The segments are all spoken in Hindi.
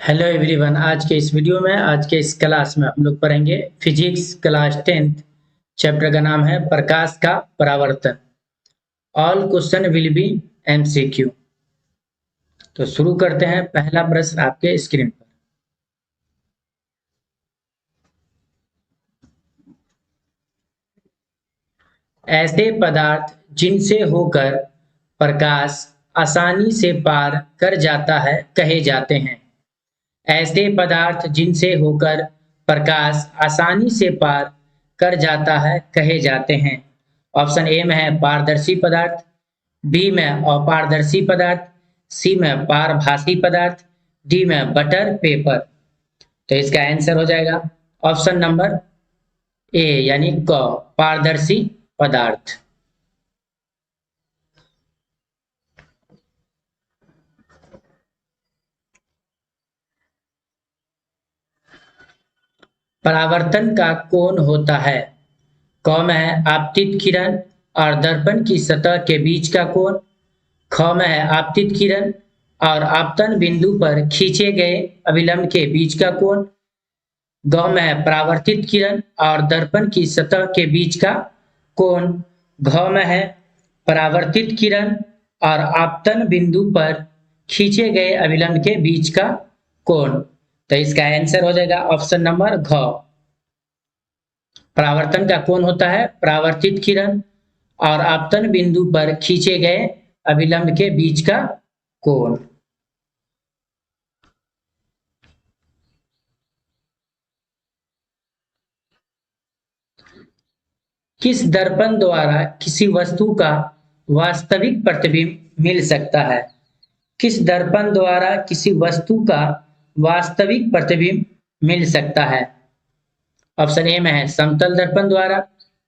Hello everyone. आज के इस वीडियो में आज के इस क्लास में हम लोग पढ़ेंगे फिजिक्स क्लास 10th। चैप्टर का नाम है प्रकाश का परावर्तन। All question will be MCQ. तो शुरू करते हैं। पहला प्रश्न आपके स्क्रीन पर। ऐसे पदार्थ जिनसे होकर प्रकाश आसानी से पार कर जाता है कहे जाते हैं। ऐसे पदार्थ जिनसे होकर प्रकाश आसानी से पार कर जाता है कहे जाते हैं। ऑप्शन ए में है पारदर्शी पदार्थ, बी में अपारदर्शी पदार्थ, सी में पारभासी पदार्थ, डी में बटर पेपर। तो इसका आंसर हो जाएगा ऑप्शन नंबर ए यानी क, पारदर्शी पदार्थ। परावर्तन का कोण होता है। क में है आपतित किरण और दर्पण की सतह के बीच का कोण। ख में है आपतित किरण और आपतन बिंदु पर खींचे गए अभिलंब के बीच का कोण। ग में है परावर्तित किरण और दर्पण की सतह के बीच का कोण। घ में है परावर्तित किरण और आपतन बिंदु पर खींचे गए अभिलंब के बीच का कोण। तो इसका आंसर हो जाएगा ऑप्शन नंबर घ। परावर्तन का कोण होता है परावर्तित किरण और आपतन बिंदु पर खींचे गए अभिलंब के बीच का कोण। किस दर्पण द्वारा किसी वस्तु का वास्तविक प्रतिबिंब मिल सकता है। किस दर्पण द्वारा किसी वस्तु का वास्तविक प्रतिबिंब मिल सकता है। ऑप्शन ए में है समतल दर्पण द्वारा,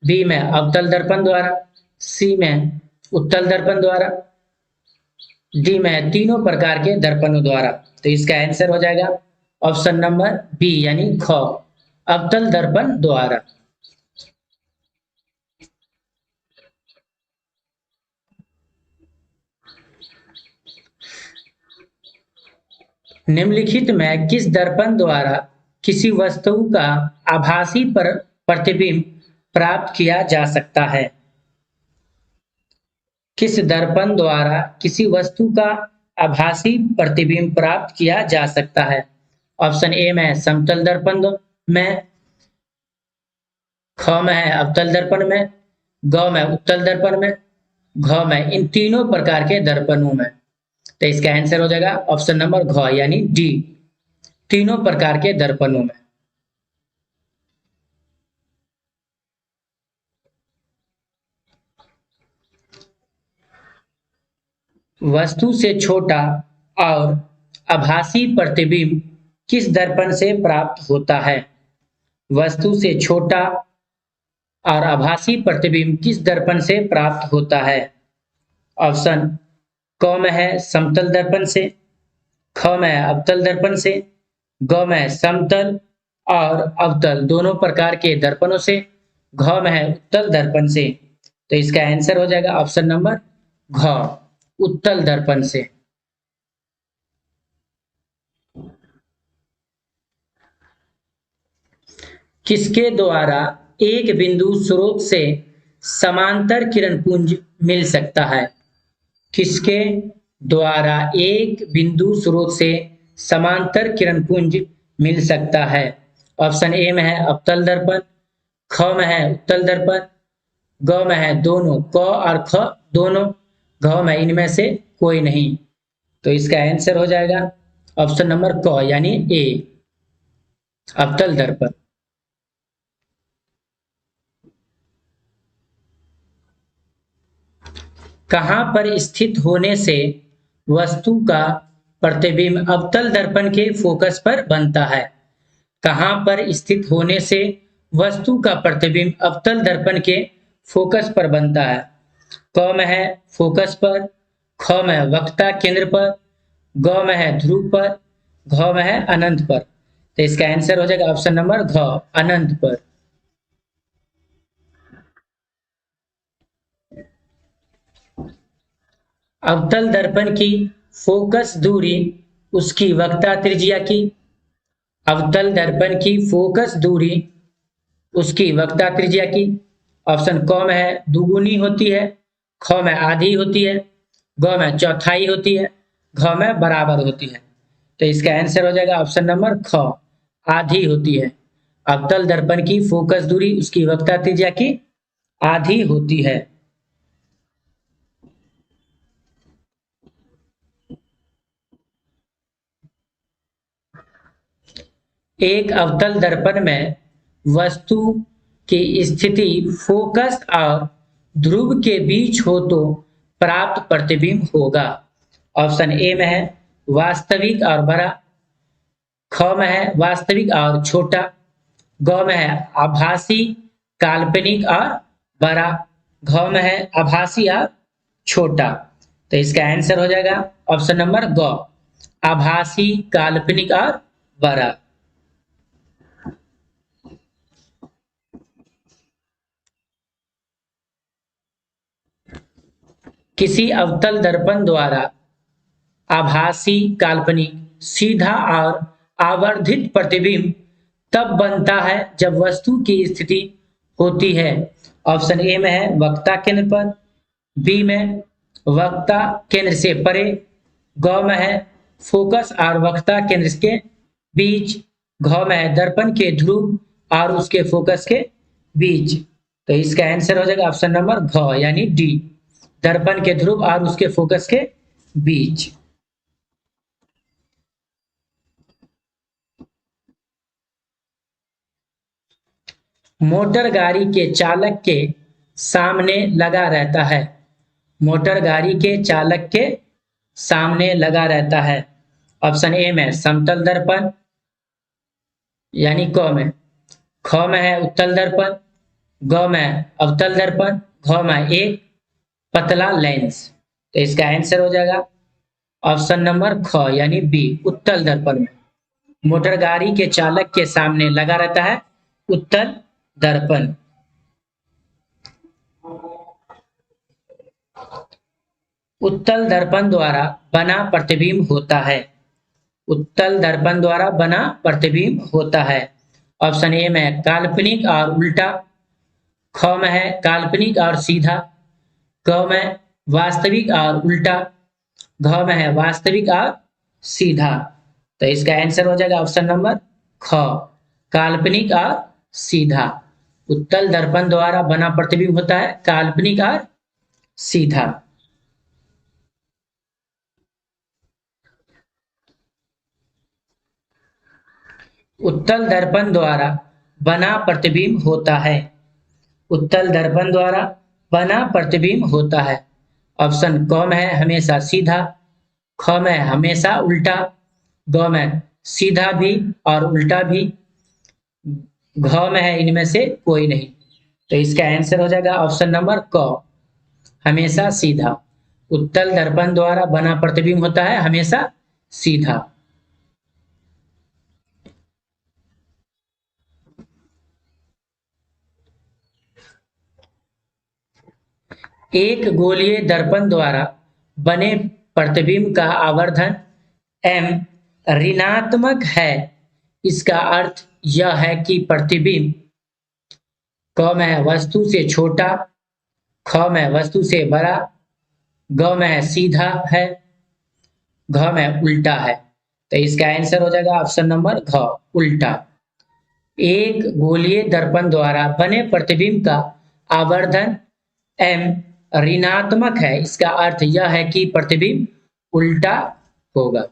बी में अवतल दर्पण द्वारा, सी में उत्तल दर्पण द्वारा, डी में तीनों प्रकार के दर्पणों द्वारा। तो इसका आंसर हो जाएगा ऑप्शन नंबर बी यानी ख, अवतल दर्पण द्वारा। निम्नलिखित में किस दर्पण द्वारा किसी वस्तु का आभासी प्रतिबिंब प्राप्त किया जा सकता है। किस दर्पण द्वारा किसी वस्तु का आभासी प्रतिबिंब प्राप्त किया जा सकता है। ऑप्शन ए में समतल दर्पण में, ख में है अवतल दर्पण में, ग में उत्तल दर्पण में, घ में इन तीनों प्रकार के दर्पणों में। तो इसका आंसर हो जाएगा ऑप्शन नंबर घ यानी डी, तीनों प्रकार के दर्पणों में। वस्तु से छोटा और आभासी प्रतिबिंब किस दर्पण से प्राप्त होता है। वस्तु से छोटा और आभासी प्रतिबिंब किस दर्पण से प्राप्त होता है। ऑप्शन क में है समतल दर्पण से, ख में है अवतल दर्पण से, ग में है समतल और अवतल दोनों प्रकार के दर्पणों से, घ में है उत्तल दर्पण से। तो इसका आंसर हो जाएगा ऑप्शन नंबर घ, उत्तल दर्पण से। किसके द्वारा एक बिंदु स्रोत से समांतर किरण पुंज मिल सकता है। किसके द्वारा एक बिंदु स्रोत से समांतर किरण पुंज मिल सकता है। ऑप्शन ए में है अवतल दर्पण, ख में है उत्तल दर्पण, ग में है दोनों, क और ख दोनों, घ में इनमें से कोई नहीं। तो इसका आंसर हो जाएगा ऑप्शन नंबर क यानी ए, अवतल दर्पण। कहां पर स्थित होने से वस्तु का प्रतिबिंब अवतल दर्पण के फोकस पर बनता है। कहां पर स्थित होने से वस्तु का प्रतिबिंब अवतल दर्पण के फोकस पर बनता है। क में है फोकस पर, ख में है वक्रता केंद्र पर, ग में है ध्रुव पर, घ में है अनंत पर। तो इसका आंसर हो जाएगा ऑप्शन नंबर घ, अनंत पर। अवतल दर्पण की फोकस दूरी उसकी वक्ता त्रिज्या की, अवतल दर्पण की फोकस दूरी उसकी वक्ता त्रिज्या की। ऑप्शन क में है दुगुनी होती है, ख में आधी होती है, ग में चौथाई होती है, घ में बराबर होती है। तो इसका आंसर हो जाएगा ऑप्शन नंबर ख, आधी होती है। अवतल दर्पण की फोकस दूरी उसकी वक्ता त्रिज्या की आधी होती है। एक अवतल दर्पण में वस्तु की स्थिति फोकस और ध्रुव के बीच हो तो प्राप्त प्रतिबिंब होगा। ऑप्शन ए में है वास्तविक और बड़ा, ख में है वास्तविक और छोटा, ग में है आभासी, काल्पनिक और बड़ा, घ में है आभासी और छोटा। तो इसका आंसर हो जाएगा ऑप्शन नंबर ग, आभासी, काल्पनिक और बड़ा। किसी अवतल दर्पण द्वारा आभासी, काल्पनिक, सीधा और आवर्धित प्रतिबिंब तब बनता है जब वस्तु की स्थिति होती है। ऑप्शन ए में है वक्ता केंद्र पर, बी में वक्ता केंद्र से परे, ग में है फोकस और वक्ता केंद्र के बीच, घ में है दर्पण के ध्रुव और उसके फोकस के बीच। तो इसका आंसर हो जाएगा ऑप्शन नंबर घ यानी डी, दर्पण के ध्रुव और उसके फोकस के बीच। मोटर गाड़ी के चालक के सामने लगा रहता है। मोटर गाड़ी के चालक के सामने लगा रहता है। ऑप्शन ए में समतल दर्पण यानी क में, ख में है उत्तल दर्पण, ग में अवतल दर्पण, घ में एक पतला लेंस। तो इसका आंसर हो जाएगा ऑप्शन नंबर ख यानी बी, उत्तल दर्पण में मोटर गाड़ी के चालक के सामने लगा रहता है उत्तल दर्पण। उत्तल दर्पण द्वारा बना प्रतिबिंब होता है। उत्तल दर्पण द्वारा बना प्रतिबिंब होता है। ऑप्शन ए में काल्पनिक और उल्टा, ख में है काल्पनिक और सीधा, ग में वास्तविक और उल्टा, घ में है वास्तविक और सीधा। तो इसका आंसर हो जाएगा ऑप्शन नंबर ख, काल्पनिक और सीधा। उत्तल दर्पण द्वारा बना प्रतिबिंब होता है काल्पनिक और सीधा। उत्तल दर्पण द्वारा बना प्रतिबिंब होता है। उत्तल दर्पण द्वारा बना प्रतिबिंब होता है। ऑप्शन क में है हमेशा सीधा, ख में हमेशा उल्टा, ग में सीधा भी और उल्टा भी, घ में है इनमें से कोई नहीं। तो इसका आंसर हो जाएगा ऑप्शन नंबर क, हमेशा सीधा। उत्तल दर्पण द्वारा बना प्रतिबिंब होता है हमेशा सीधा। एक गोलीय दर्पण द्वारा बने प्रतिबिंब का आवर्धन m ऋणात्मक है। इसका अर्थ यह है कि प्रतिबिंब क में वस्तु से छोटा, ख में वस्तु से बड़ा, ग में सीधा है, घ में उल्टा है। तो इसका आंसर हो जाएगा ऑप्शन नंबर घ, उल्टा। एक गोलीय दर्पण द्वारा बने प्रतिबिंब का आवर्धन m ऋणात्मक है। इसका अर्थ यह है कि प्रतिबिंब उल्टा होगा।